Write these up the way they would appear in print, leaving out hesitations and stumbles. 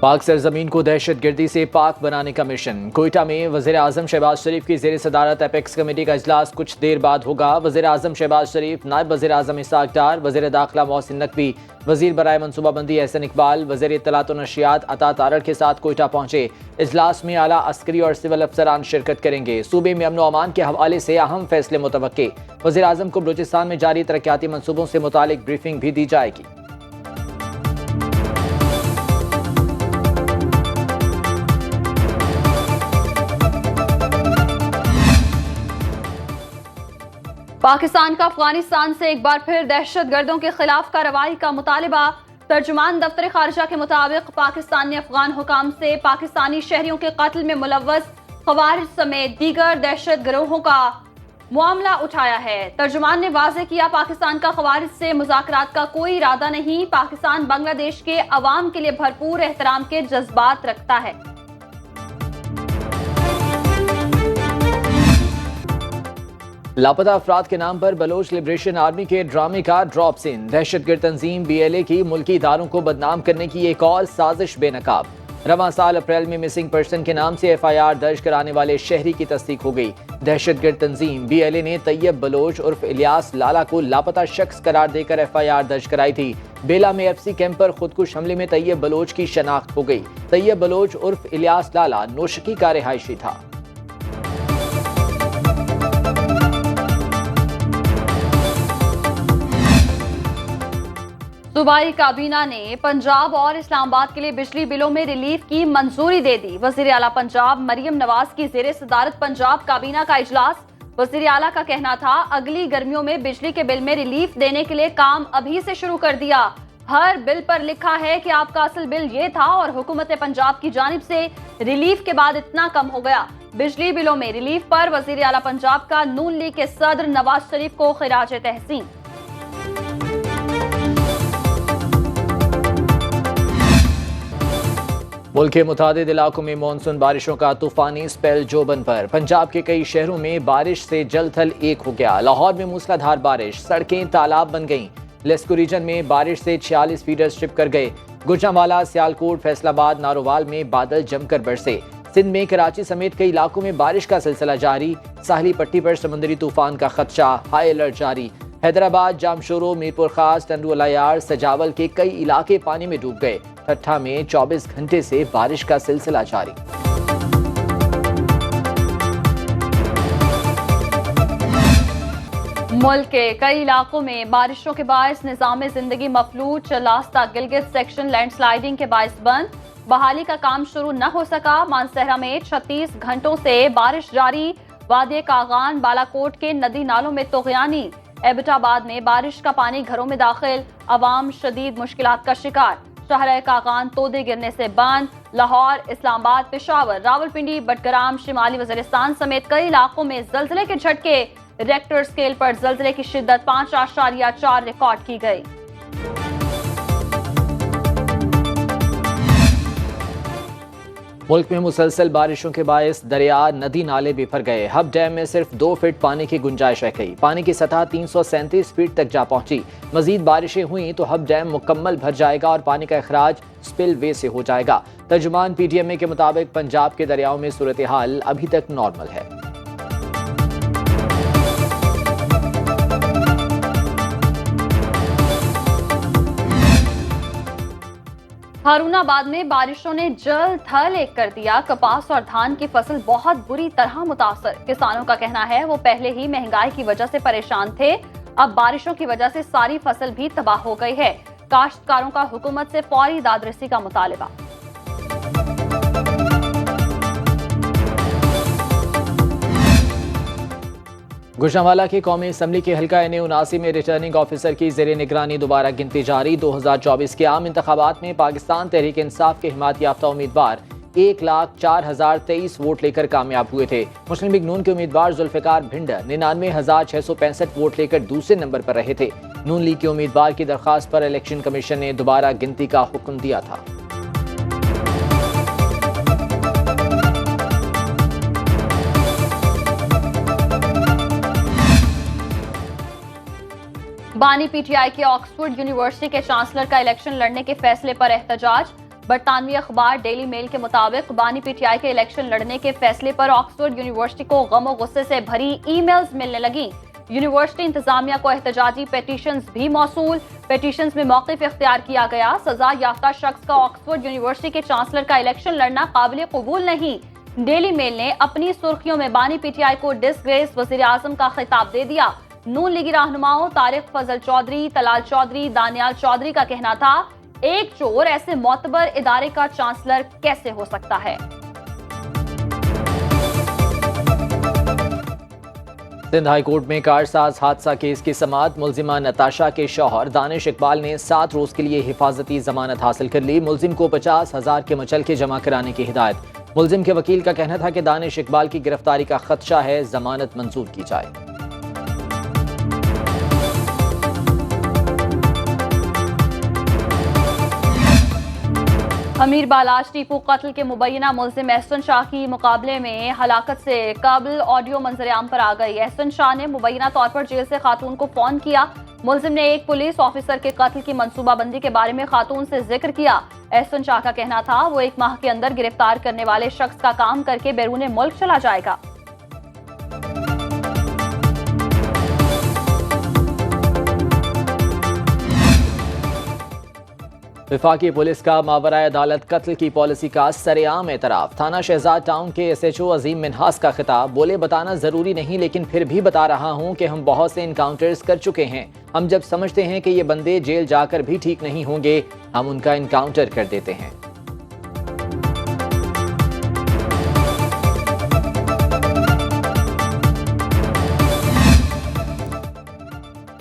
पाक सरजमीन को दहशतगर्दी से पाक बनाने का मिशन। कोयटा में वज़ीर आज़म शहबाज शरीफ की ज़ेर सदारत एपेक्स कमेटी का इजलास कुछ देर बाद होगा। वज़ीर आज़म शहबाज शरीफ, नायब वज़ीर आज़म इसाक डार, वज़ीर दाखिला मोहसिन नकवी, वज़ीर बराए मनसूबाबंदी एहसन इकबाल, वज़ीर इत्तलात व नशियात अता तारड़ के साथ कोयटा पहुंचे। इजलास में आला अस्करी और सिविल अफसरान शिरकत करेंगे। सूबे में अमन व अमान के हवाले से अहम फैसले मुतवक्के। वज़ीर आज़म को बलूचिस्तान में जारी तरक्याती मनसूबों से मुतालिक ब्रीफिंग भी दी जाएगी। पाकिस्तान का अफगानिस्तान से एक बार फिर दहशतगर्दों के खिलाफ कार्रवाई का मुतालबा। तर्जुमान दफ्तर खारजा के मुताबिक पाकिस्तान ने अफगान हुकाम से पाकिस्तानी शहरियों के कत्ल में मुलव्वस खवारिज समेत दीगर दहशत गिरोहों का मामला उठाया है। तर्जुमान ने वाज़ेह किया, पाकिस्तान का खवारिज से मुज़ाकरात का कोई इरादा नहीं। पाकिस्तान बांग्लादेश के अवाम के लिए भरपूर एहतराम के जज्बात रखता है। लापता अफराद के नाम पर बलोच लिबरेशन आर्मी के ड्रामे का ड्रॉप सीन। दहशतगर्द तंजीम BLA की मुल्की इदारों को बदनाम करने की एक और साजिश बेनकाब। रवां साल अप्रैल में मिसिंग पर्सन के नाम से FIR दर्ज कराने वाले शहरी की तस्दीक हो गई। दहशतगर्द तंजीम BLA ने तैयब बलोच उर्फ इलियास लाला को लापता शख्स करार देकर FIR दर्ज कराई थी। बेला में FC कैंप पर खुदकुश हमले में तैयब बलोच की शनाख्त हो गई। तैयब बलोच उर्फ इलियास लाला नौशकी का रिहायशी था। सूबाई काबीना ने पंजाब और इस्लामाबाद के लिए बिजली बिलों में रिलीफ की मंजूरी दे दी। वजीर आला पंजाब मरियम नवाज की जेर सदारत पंजाब काबीना का इजलास। वजीर आला का कहना था, अगली गर्मियों में बिजली के बिल में रिलीफ देने के लिए काम अभी से शुरू कर दिया। हर बिल पर लिखा है कि आपका असल बिल ये था और हुकूमत पंजाब की जानिब से रिलीफ के बाद इतना कम हो गया। बिजली बिलों में रिलीफ पर वजीर आला पंजाब का नून लीग के सदर नवाज शरीफ को खिराज तहसीन। मुल्क के मुतादिद इलाकों में मानसून बारिशों का तूफानी स्पेल जोबन पर। पंजाब के कई शहरों में बारिश से जल थल एक हो गया। लाहौर में मूसलाधार बारिश, सड़कें तालाब बन गईं। लेस्को रीजन में बारिश से 46 फीडर्स चिपकर गए। गुजरांवाला, सियालकोट, फैसलाबाद, नारोवाल में बादल जमकर बरसे। सिंध में कराची समेत कई इलाकों में बारिश का सिलसिला जारी। साहली पट्टी पर समुद्री तूफान का खदशा, हाई अलर्ट जारी। हैदराबाद, जामशोरो, मीरपुर खास, टंडू अलायार, सजावल के कई इलाके पानी में डूब गए। ठट्ठा में 24 घंटे से बारिश का सिलसिला जारी। मुल्क के कई इलाकों में बारिशों के बायस निजाम जिंदगी मफलूज। लास्ता गिलगित सेक्शन लैंडस्लाइडिंग के बायस बंद। बहाली का काम शुरू न हो सका। मानसहरा में 36 घंटों से बारिश जारी। वादी कागान, बालाकोट के नदी नालों में तोगयानी। एबटाबाद में बारिश का पानी घरों में दाखिल। अवाम शदीद मुश्किलात का शिकार। शहर कागान तोदे गिरने से बंद। लाहौर, इस्लामाबाद, पेशावर, रावलपिंडी, बटग्राम, शिमाली वज़ीरिस्तान समेत कई इलाकों में जल्जले के झटके। रेक्टर स्केल पर जल्जले की शिद्दत 5.4 रिकॉर्ड की गई। मुल्क में मुसलसल बारिशों के बायस दरिया, नदी नाले बिफर गए। हब डैम में सिर्फ 2 फीट पानी की गुंजाइश रह गई। पानी की सतह 337 फीट तक जा पहुंची। मजीद बारिशें हुई तो हब डैम मुकम्मल भर जाएगा और पानी का अखराज स्पिल वे से हो जाएगा। तर्जुमान PTMA के मुताबिक पंजाब के दरियाओं में सूरत हाल अभी तक नॉर्मल है। हारूनाबाद में बारिशों ने जल थल एक कर दिया। कपास और धान की फसल बहुत बुरी तरह मुतासर। किसानों का कहना है वो पहले ही महंगाई की वजह से परेशान थे, अब बारिशों की वजह से सारी फसल भी तबाह हो गई है। काश्तकारों का हुकूमत से फौरी दादरसी का मुतालबा। गुजरांवाला की कौमी असम्बली के हल्का NA79 में रिटर्निंग ऑफिसर की जेर निगरानी दोबारा गिनती जारी। 2024 के आम इंतखाबात में पाकिस्तान तहरीक इंसाफ के हिमायत याफ्ता उम्मीदवार 1,04,023 वोट लेकर कामयाब हुए थे। मुस्लिम लीग नून के उम्मीदवार जुल्फिकार भिंडर 99,665 वोट लेकर दूसरे नंबर पर रहे थे। नून लीग के उम्मीदवार की दरखास्त पर इलेक्शन कमीशन ने दोबारा गिनती का हुक्म दिया था। बानी PTI के ऑक्सफोर्ड यूनिवर्सिटी के चांसलर का इलेक्शन लड़ने के फैसले पर एहतजाज। बरतानवी अखबार डेली मेल के मुताबिक बानी पीटीआई के इलेक्शन लड़ने के फैसले पर ऑक्सफोर्ड यूनिवर्सिटी को गम और गुस्से से भरी ईमेल्स मिलने लगी। यूनिवर्सिटी इंतजामिया को एहतजाजी पेटिशंस भी मौसूल। पेटिशंस में मौक़िफ़ इख्तियार किया गया। सजा याफ्ता शख्स का ऑक्सफोर्ड यूनिवर्सिटी के चांसलर का इलेक्शन लड़ना काबिल कबूल नहीं। डेली मेल ने अपनी सुर्खियों में बानी पीटीआई को डिसग्रेस वज़ीर आज़म का खिताब दे दिया। नून लीगी रहनुमाओं तारिक फजल चौधरी, तलाल चौधरी, दानियाल चौधरी का कहना था, एक चोर ऐसे मोतबर इदारे का चांसलर कैसे हो सकता है। सिंध हाई कोर्ट में कारसाज हादसा केस की समाअत। मुलजिमा नताशा के शौहर दानिश इकबाल ने 7 रोज के लिए हिफाजती जमानत हासिल कर ली। मुलजिम को 50,000 के मुचलके जमा कराने की हिदायत। मुलजिम के वकील का कहना था कि दानिश इकबाल की गिरफ्तारी का खदशा है, जमानत मंजूर की जाए। अमीर बालाश टीपू कत्ल के मुबैना मुल्जिम एहसन शाह की मुकाबले में हलाकत से कबल ऑडियो मंजर-ए-आम पर आ गई। एहसन शाह ने मुबैना तौर पर जेल से खातून को फोन किया। मुल्जिम ने एक पुलिस ऑफिसर के कत्ल की मंसूबाबंदी के बारे में खातून से जिक्र किया। एहसन शाह का कहना था, वो 1 माह के अंदर गिरफ्तार करने वाले शख्स का काम करके बैरून मुल्क चला जाएगा। विफाकी पुलिस का मावराए अदालत कत्ल की पॉलिसी का सरेआम एतराफ। थाना शहजाद टाउन के SHO अजीम मिन्हास का खिताब। बोले, बताना जरूरी नहीं लेकिन फिर भी बता रहा हूं कि हम बहुत से इनकाउंटर्स कर चुके हैं। हम जब समझते हैं कि ये बंदे जेल जाकर भी ठीक नहीं होंगे, हम उनका इनकाउंटर कर देते हैं।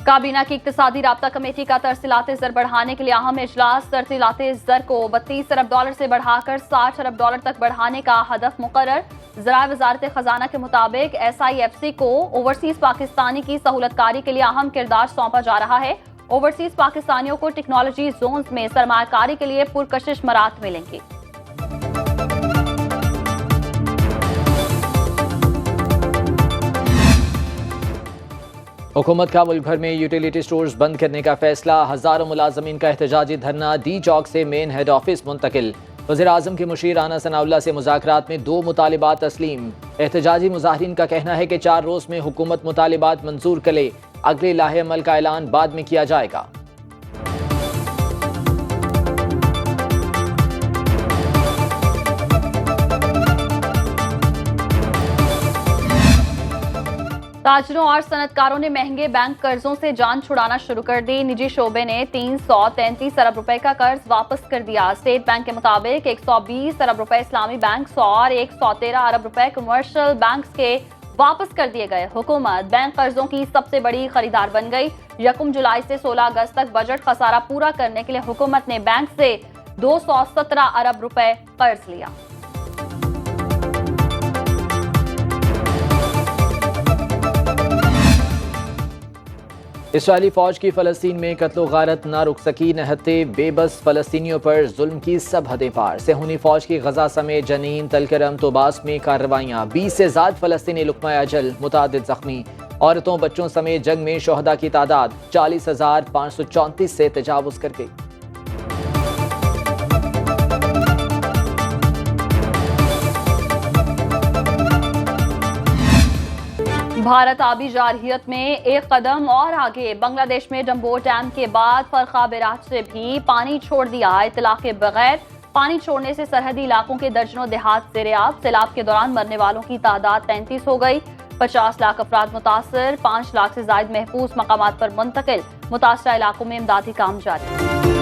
काबीना की इक्तिसादी राब्ता कमेटी का तरसीलाते ज़र बढ़ाने के लिए अहम इजलास। तरसीलाते ज़र को $32 अरब से बढ़ाकर $60 अरब तक बढ़ाने का हदफ मुकर्रर। ज़राए वज़ारत खजाना के मुताबिक SIFC को ओवरसीज पाकिस्तानी की सहूलतकारी के लिए अहम किरदार सौंपा जा रहा है। ओवरसीज पाकिस्तानियों को टेक्नोलॉजी जोन्स में सरमायाकारी के लिए पुरकशिश मराहत मिलेंगी। हुकूमत का मुल्क भर में यूटिलिटी स्टोर्स बंद करने का फैसला। हजारों मुलाजमीन का एहतजाजी धरना D चौक से मेन हेड ऑफिस मुंतकिल। वज़ीर आज़म के मुशीर राना सनाउल्लाह से मुज़ाकरात में 2 मुतालिबात तस्लीम। एहतजाजी मुजाहिरीन का कहना है कि 4 रोज में हुकूमत मुतालिबात मंजूर करे, अगले लाहे अमल का ऐलान बाद में किया जाएगा। ताजरों और सनतकारों ने महंगे बैंक कर्जों से जान छुड़ाना शुरू कर दी। निजी शोबे ने 333 अरब रुपए का कर्ज वापस कर दिया। स्टेट बैंक के मुताबिक 120 अरब रुपए इस्लामी बैंक और 113 अरब रुपए कमर्शियल बैंक के वापस कर दिए गए। हुकूमत बैंक कर्जों की सबसे बड़ी खरीदार बन गई। 1 जुलाई से 16 अगस्त तक बजट खसारा पूरा करने के लिए हुकूमत ने बैंक से 217 अरब रुपए कर्ज लिया। इसराइली फौज की फलस्तीन में कत्लो गारत ना रुक सकी। नहते बेबस फलस्तीनियों पर जुल्म की सब हदें पार। सेहूनी फौज की गजा समेत जनीन, तलकरम, तोबास में कार्रवाइयाँ। 20 से ज़्यादा फलस्तीनी लुक़मा अजल, मुतादिद जख्मी। औरतों बच्चों समेत जंग में शोहदा की तादाद 40,534 से तजावुज़ कर गई। भारत आबी जारहियत में एक कदम और आगे। बांग्लादेश में डम्बोर डैम के बाद फरखा बैराज से भी पानी छोड़ दिया। इत्तला के बगैर पानी छोड़ने से सरहदी इलाकों के दर्जनों देहात ज़ेर-ए-आब। सैलाब के दौरान मरने वालों की तादाद 33 हो गई। 50 लाख अफराद मुतासर, 5 लाख से ज्यादा महफूज मकामात पर मुंतकिल। मुतासरा इलाकों में इमदादी काम जारी।